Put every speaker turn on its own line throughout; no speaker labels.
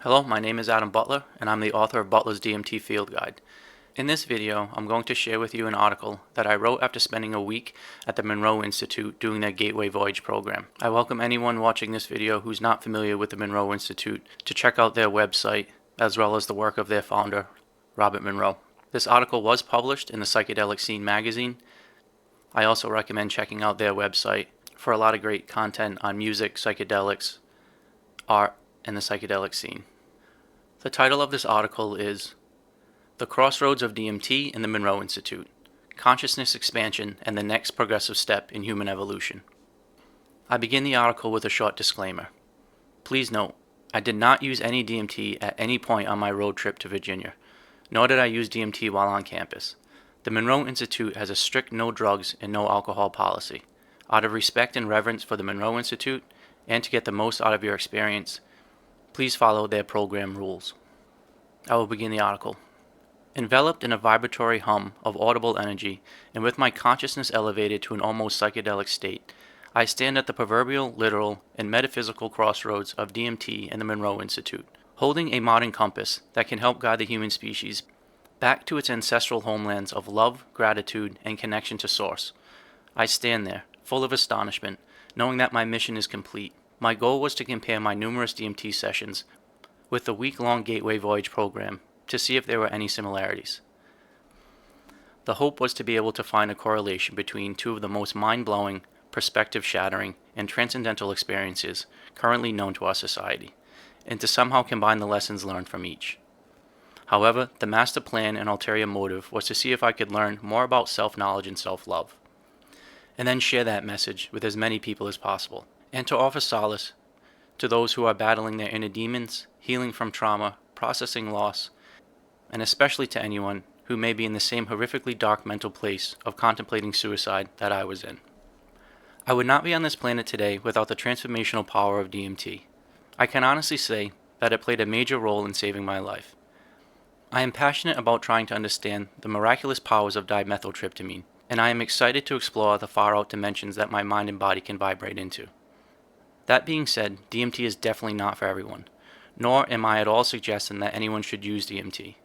Hello, my name is Adam Butler, and I'm the author of Butler's DMT Field Guide. In this video, I'm going to share with you an article that I wrote after spending a week at the Monroe Institute doing their Gateway Voyage Program. I welcome anyone watching this video who's not familiar with the Monroe Institute to check out their website, as well as the work of their founder, Robert Monroe. This article was published in the Psychedelic Scene Magazine. I also recommend checking out their website for a lot of great content on music, psychedelics, art, and the psychedelic scene. The title of this article is The Crossroads of DMT in the Monroe Institute, Consciousness Expansion and the Next Progressive Step in Human Evolution. I begin the article with a short disclaimer. Please note, I did not use any DMT at any point on my road trip to Virginia, nor did I use DMT while on campus. The Monroe Institute has a strict no drugs and no alcohol policy. Out of respect and reverence for the Monroe Institute, and to get the most out of your experience, please follow their program rules. I will begin the article. Enveloped in a vibratory hum of audible energy, and with my consciousness elevated to an almost psychedelic state, I stand at the proverbial, literal, and metaphysical crossroads of DMT and the Monroe Institute, holding a modern compass that can help guide the human species back to its ancestral homelands of love, gratitude, and connection to Source. I stand there, full of astonishment, knowing that my mission is complete. My goal was to compare my numerous DMT sessions with the week-long Gateway Voyage Program to see if there were any similarities. The hope was to be able to find a correlation between two of the most mind-blowing, perspective-shattering, and transcendental experiences currently known to our society, and to somehow combine the lessons learned from each. However, the master plan and ulterior motive was to see if I could learn more about self-knowledge and self-love, and then share that message with as many people as possible, and to offer solace to those who are battling their inner demons, healing from trauma, processing loss, and especially to anyone who may be in the same horrifically dark mental place of contemplating suicide that I was in. I would not be on this planet today without the transformational power of DMT. I can honestly say that it played a major role in saving my life. I am passionate about trying to understand the miraculous powers of dimethyltryptamine, and I am excited to explore the far-out dimensions that my mind and body can vibrate into. That being said, DMT is definitely not for everyone, nor am I at all suggesting that anyone should use DMT.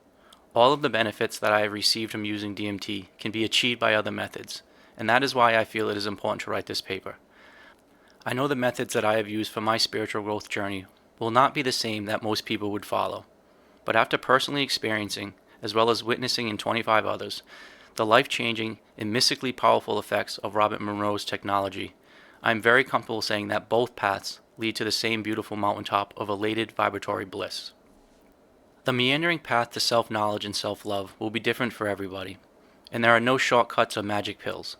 All of the benefits that I have received from using DMT can be achieved by other methods, and that is why I feel it is important to write this paper. I know the methods that I have used for my spiritual growth journey will not be the same that most people would follow, but after personally experiencing, as well as witnessing in 25 others, the life-changing and mystically powerful effects of Robert Monroe's technology, I am very comfortable saying that both paths lead to the same beautiful mountaintop of elated vibratory bliss. The meandering path to self-knowledge and self-love will be different for everybody, and there are no shortcuts or magic pills.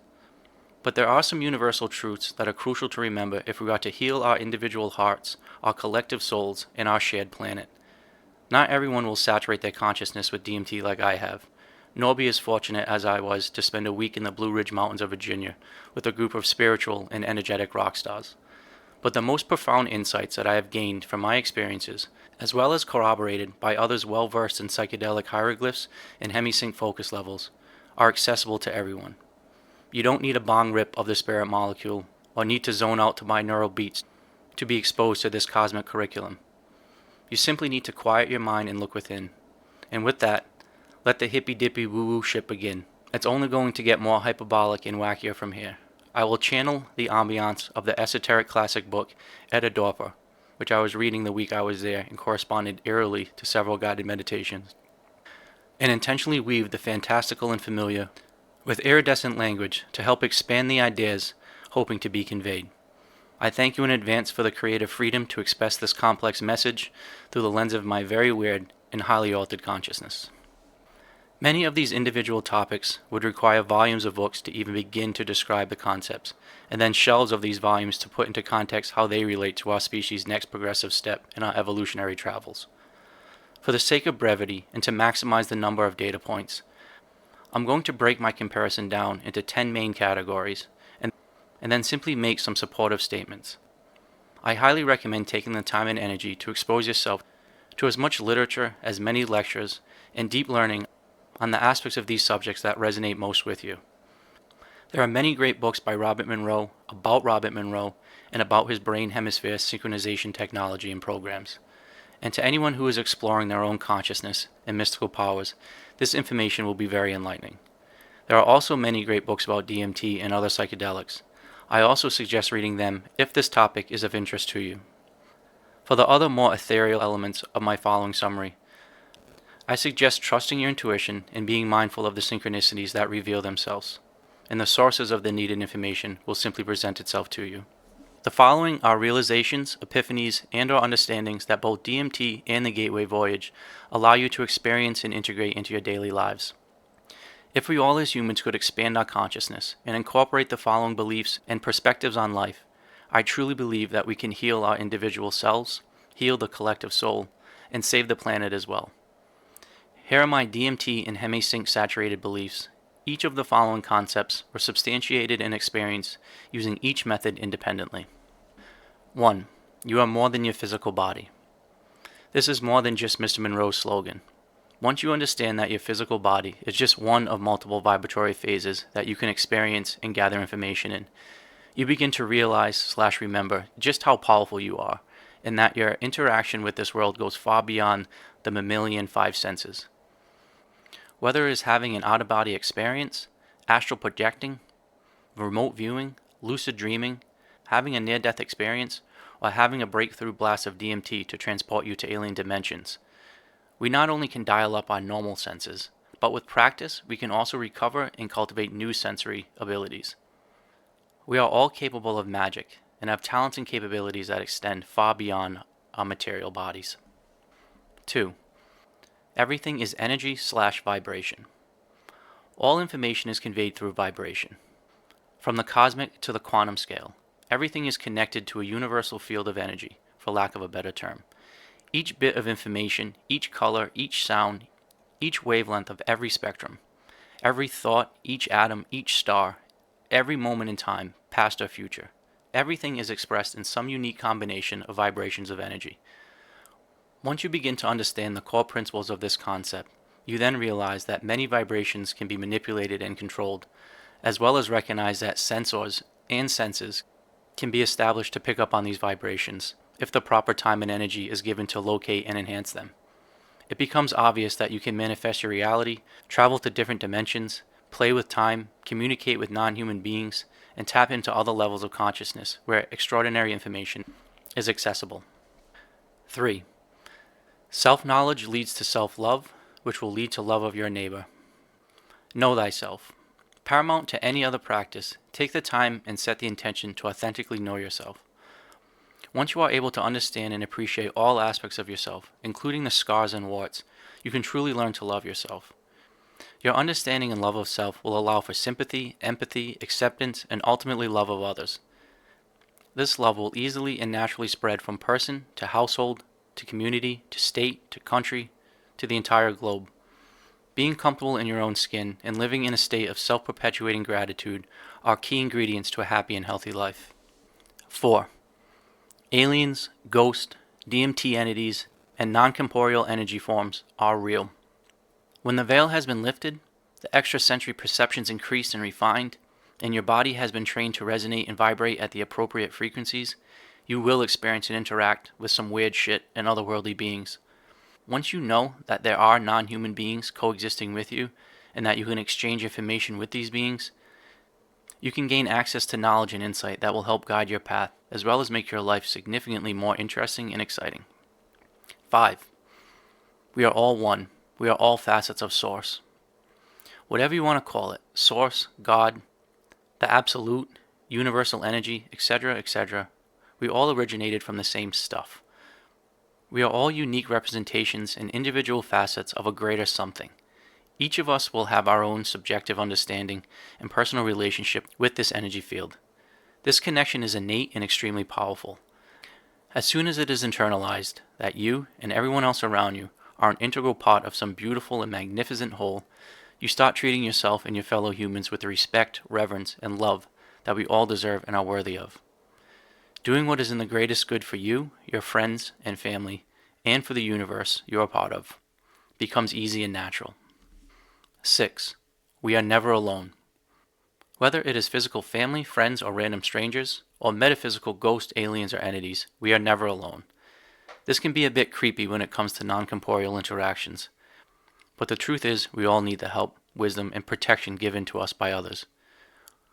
But there are some universal truths that are crucial to remember if we are to heal our individual hearts, our collective souls, and our shared planet. Not everyone will saturate their consciousness with DMT like I have, nor be as fortunate as I was to spend a week in the Blue Ridge Mountains of Virginia with a group of spiritual and energetic rock stars. But the most profound insights that I have gained from my experiences, as well as corroborated by others well-versed in psychedelic hieroglyphs and hemi-sync focus levels, are accessible to everyone. You don't need a bong rip of the spirit molecule or need to zone out to binaural beats to be exposed to this cosmic curriculum. You simply need to quiet your mind and look within. And with that, let the hippy-dippy woo-woo shit begin. It's only going to get more hyperbolic and wackier from here. I will channel the ambiance of the esoteric classic book Edda Dorper, which I was reading the week I was there and corresponded eerily to several guided meditations, and intentionally weave the fantastical and familiar with iridescent language to help expand the ideas hoping to be conveyed. I thank you in advance for the creative freedom to express this complex message through the lens of my very weird and highly altered consciousness. Many of these individual topics would require volumes of books to even begin to describe the concepts, and then shelves of these volumes to put into context how they relate to our species' next progressive step in our evolutionary travels. For the sake of brevity and to maximize the number of data points, I'm going to break my comparison down into 10 main categories, and then simply make some supportive statements. I highly recommend taking the time and energy to expose yourself to as much literature, as many lectures, and deep learning on the aspects of these subjects that resonate most with you. There are many great books by Robert Monroe, about Robert Monroe, and about his brain hemisphere synchronization technology and programs. And to anyone who is exploring their own consciousness and mystical powers, this information will be very enlightening. There are also many great books about DMT and other psychedelics. I also suggest reading them if this topic is of interest to you. For the other more ethereal elements of my following summary, I suggest trusting your intuition and being mindful of the synchronicities that reveal themselves, and the sources of the needed information will simply present itself to you. The following are realizations, epiphanies, and/or understandings that both DMT and the Gateway Voyage allow you to experience and integrate into your daily lives. If we all as humans could expand our consciousness and incorporate the following beliefs and perspectives on life, I truly believe that we can heal our individual selves, heal the collective soul, and save the planet as well. Here are my DMT and hemi-sync saturated beliefs. Each of the following concepts were substantiated and experienced using each method independently. 1. You are more than your physical body. This is more than just Mr. Monroe's slogan. Once you understand that your physical body is just one of multiple vibratory phases that you can experience and gather information in, you begin to realize/remember just how powerful you are, and that your interaction with this world goes far beyond the mammalian five senses. Whether it is having an out-of-body experience, astral projecting, remote viewing, lucid dreaming, having a near-death experience, or having a breakthrough blast of DMT to transport you to alien dimensions, we not only can dial up our normal senses, but with practice we can also recover and cultivate new sensory abilities. We are all capable of magic and have talents and capabilities that extend far beyond our material bodies. 2. Everything is energy/vibration. All information is conveyed through vibration. From the cosmic to the quantum scale, everything is connected to a universal field of energy, for lack of a better term. Each bit of information, each color, each sound, each wavelength of every spectrum, every thought, each atom, each star, every moment in time, past or future, everything is expressed in some unique combination of vibrations of energy. Once you begin to understand the core principles of this concept, you then realize that many vibrations can be manipulated and controlled, as well as recognize that sensors and senses can be established to pick up on these vibrations if the proper time and energy is given to locate and enhance them. It becomes obvious that you can manifest your reality, travel to different dimensions, play with time, communicate with non-human beings, and tap into other levels of consciousness where extraordinary information is accessible. 3. Self-knowledge leads to self-love, which will lead to love of your neighbor. Know thyself. Paramount to any other practice, take the time and set the intention to authentically know yourself. Once you are able to understand and appreciate all aspects of yourself, including the scars and warts, you can truly learn to love yourself. Your understanding and love of self will allow for sympathy, empathy, acceptance, and ultimately love of others. This love will easily and naturally spread from person to household, to community, to state, to country, to the entire globe. Being comfortable in your own skin and living in a state of self-perpetuating gratitude are key ingredients to a happy and healthy life. 4. Aliens, ghosts, DMT entities, and non-corporeal energy forms are real. When the veil has been lifted, the extrasensory perceptions increased and refined, and your body has been trained to resonate and vibrate at the appropriate frequencies, you will experience and interact with some weird shit and otherworldly beings. Once you know that there are non-human beings coexisting with you, and that you can exchange information with these beings, you can gain access to knowledge and insight that will help guide your path, as well as make your life significantly more interesting and exciting. 5. We are all one. We are all facets of Source. Whatever you want to call it, Source, God, the Absolute, Universal Energy, etc., etc., we all originated from the same stuff. We are all unique representations and individual facets of a greater something. Each of us will have our own subjective understanding and personal relationship with this energy field. This connection is innate and extremely powerful. As soon as it is internalized that you and everyone else around you are an integral part of some beautiful and magnificent whole, you start treating yourself and your fellow humans with the respect, reverence, and love that we all deserve and are worthy of. Doing what is in the greatest good for you, your friends and family, and for the universe you are part of, becomes easy and natural. 6. We are never alone. Whether it is physical family, friends, or random strangers, or metaphysical ghosts, aliens, or entities, we are never alone. This can be a bit creepy when it comes to non-corporeal interactions, but the truth is we all need the help, wisdom, and protection given to us by others.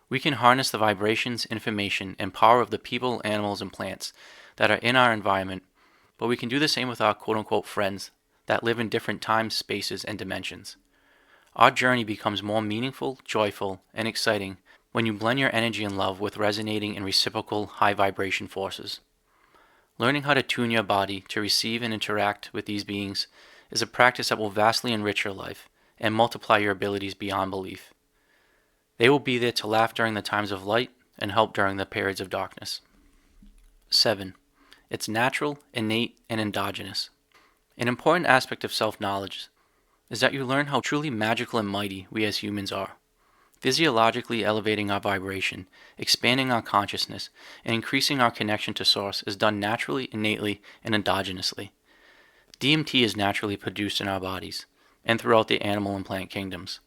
We can harness the vibrations, information, and power of the people, animals, and plants that are in our environment, but we can do the same with our quote-unquote friends that live in different times, spaces, and dimensions. Our journey becomes more meaningful, joyful, and exciting when you blend your energy and love with resonating and reciprocal high vibration forces. Learning how to tune your body to receive and interact with these beings is a practice that will vastly enrich your life and multiply your abilities beyond belief. They will be there to laugh during the times of light and help during the periods of darkness. 7. It's natural, innate, and endogenous. An important aspect of self-knowledge is that you learn how truly magical and mighty we as humans are. Physiologically elevating our vibration, expanding our consciousness, and increasing our connection to Source is done naturally, innately, and endogenously. DMT is naturally produced in our bodies and throughout the animal and plant kingdoms.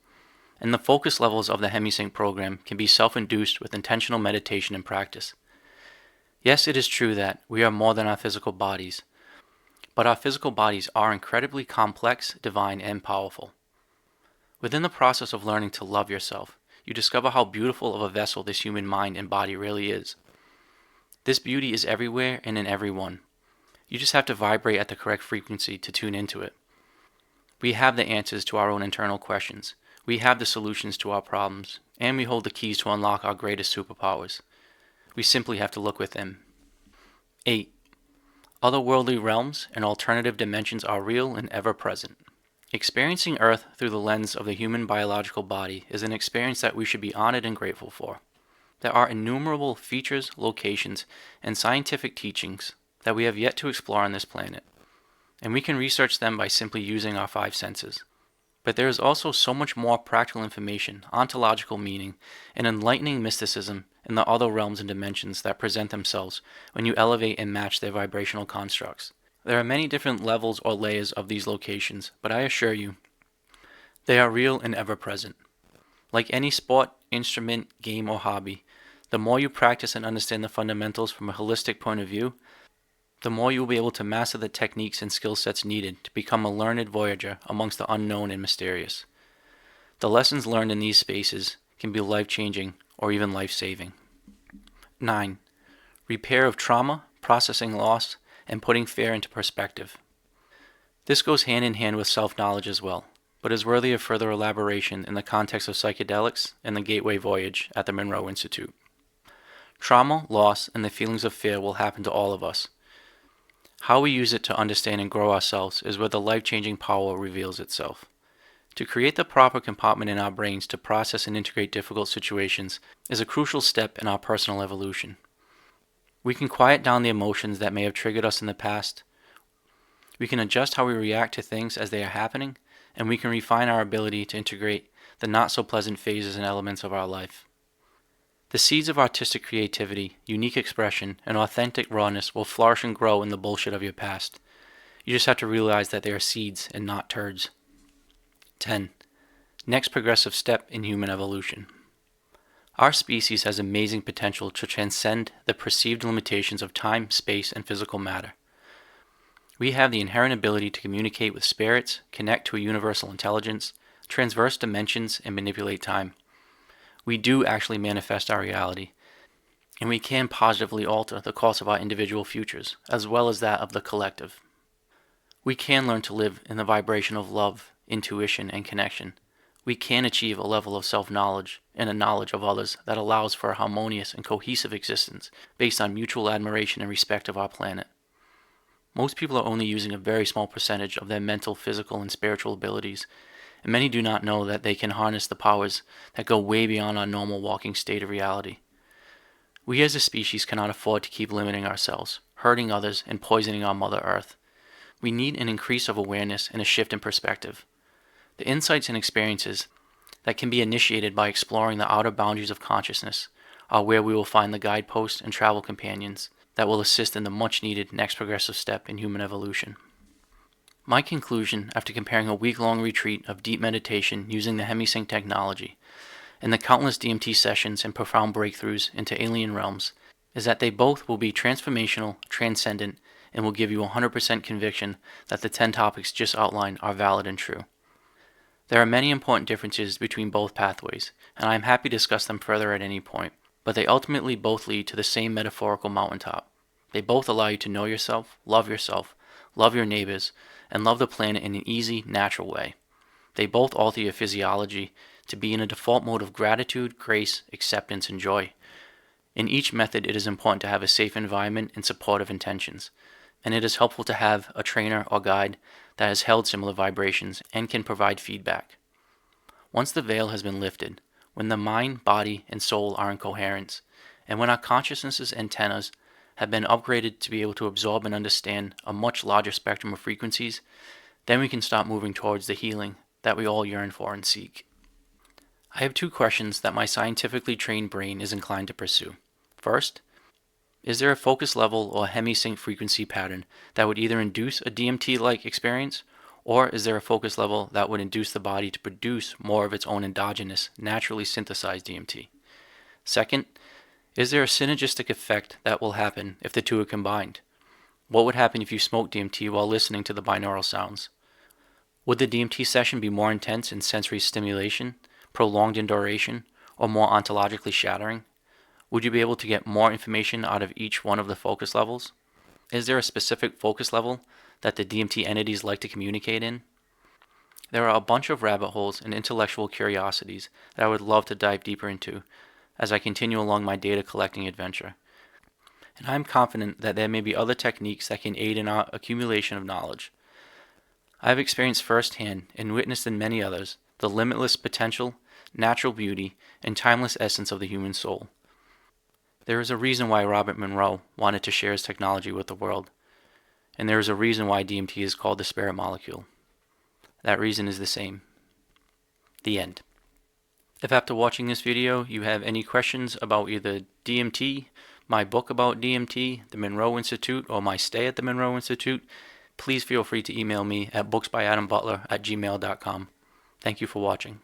And the focus levels of the hemi program can be self-induced with intentional meditation and practice. Yes, it is true that we are more than our physical bodies, but our physical bodies are incredibly complex, divine, and powerful. Within the process of learning to love yourself, you discover how beautiful of a vessel this human mind and body really is. This beauty is everywhere and in everyone. You just have to vibrate at the correct frequency to tune into it. We have the answers to our own internal questions. We have the solutions to our problems, and we hold the keys to unlock our greatest superpowers. We simply have to look within. 8. Otherworldly realms and alternative dimensions are real and ever present. Experiencing Earth through the lens of the human biological body is an experience that we should be honored and grateful for. There are innumerable features, locations, and scientific teachings that we have yet to explore on this planet, and we can research them by simply using our 5 senses. But there is also so much more practical information, ontological meaning, and enlightening mysticism in the other realms and dimensions that present themselves when you elevate and match their vibrational constructs. There are many different levels or layers of these locations, but I assure you, they are real and ever present. Like any sport, instrument, game, or hobby, the more you practice and understand the fundamentals from a holistic point of view, the more you will be able to master the techniques and skill sets needed to become a learned voyager amongst the unknown and mysterious. The lessons learned in these spaces can be life-changing or even life-saving. 9. Repair of trauma, processing loss, and putting fear into perspective. This goes hand in hand with self-knowledge as well, but is worthy of further elaboration in the context of psychedelics and the Gateway Voyage at the Monroe Institute. Trauma, loss, and the feelings of fear will happen to all of us. How we use it to understand and grow ourselves is where the life-changing power reveals itself. To create the proper compartment in our brains to process and integrate difficult situations is a crucial step in our personal evolution. We can quiet down the emotions that may have triggered us in the past. We can adjust how we react to things as they are happening, and we can refine our ability to integrate the not-so-pleasant phases and elements of our life. The seeds of artistic creativity, unique expression, and authentic rawness will flourish and grow in the bullshit of your past. You just have to realize that they are seeds and not turds. 10. Next progressive step in human evolution. Our species has amazing potential to transcend the perceived limitations of time, space, and physical matter. We have the inherent ability to communicate with spirits, connect to a universal intelligence, traverse dimensions, and manipulate time. We do actually manifest our reality, and we can positively alter the course of our individual futures, as well as that of the collective. We can learn to live in the vibration of love, intuition, and connection. We can achieve a level of self-knowledge and a knowledge of others that allows for a harmonious and cohesive existence based on mutual admiration and respect of our planet. Most people are only using a very small percentage of their mental, physical, and spiritual abilities, and many do not know that they can harness the powers that go way beyond our normal walking state of reality. We as a species cannot afford to keep limiting ourselves, hurting others, and poisoning our Mother Earth. We need an increase of awareness and a shift in perspective. The insights and experiences that can be initiated by exploring the outer boundaries of consciousness are where we will find the guideposts and travel companions that will assist in the much-needed next progressive step in human evolution. My conclusion after comparing a week-long retreat of deep meditation using the hemi technology and the countless DMT sessions and profound breakthroughs into alien realms is that they both will be transformational, transcendent, and will give you 100% conviction that the 10 topics just outlined are valid and true. There are many important differences between both pathways, and I am happy to discuss them further at any point, but they ultimately both lead to the same metaphorical mountaintop. They both allow you to know yourself, love your neighbors, and love the planet in an easy, natural way. They both alter your physiology to be in a default mode of gratitude, grace, acceptance, and joy. In each method, it is important to have a safe environment and supportive intentions, and it is helpful to have a trainer or guide that has held similar vibrations and can provide feedback. Once the veil has been lifted, when the mind, body, and soul are in coherence, and when our consciousness's antennas have been upgraded to be able to absorb and understand a much larger spectrum of frequencies, then we can start moving towards the healing that we all yearn for and seek. I have 2 questions that my scientifically trained brain is inclined to pursue. First, is there a focus level or hemi-sync frequency pattern that would either induce a DMT-like experience, or is there a focus level that would induce the body to produce more of its own endogenous, naturally synthesized DMT? Second, is there a synergistic effect that will happen if the two are combined? What would happen if you smoked DMT while listening to the binaural sounds? Would the DMT session be more intense in sensory stimulation, prolonged in duration, or more ontologically shattering? Would you be able to get more information out of each one of the focus levels? Is there a specific focus level that the DMT entities like to communicate in? There are a bunch of rabbit holes and intellectual curiosities that I would love to dive deeper into as I continue along my data collecting adventure. And I am confident that there may be other techniques that can aid in our accumulation of knowledge. I have experienced firsthand and witnessed in many others the limitless potential, natural beauty, and timeless essence of the human soul. There is a reason why Robert Monroe wanted to share his technology with the world, and there is a reason why DMT is called the spirit molecule. That reason is the same. The end. If after watching this video you have any questions about either DMT, my book about DMT, the Monroe Institute, or my stay at the Monroe Institute, please feel free to email me at booksbyadambutler@gmail.com. Thank you for watching.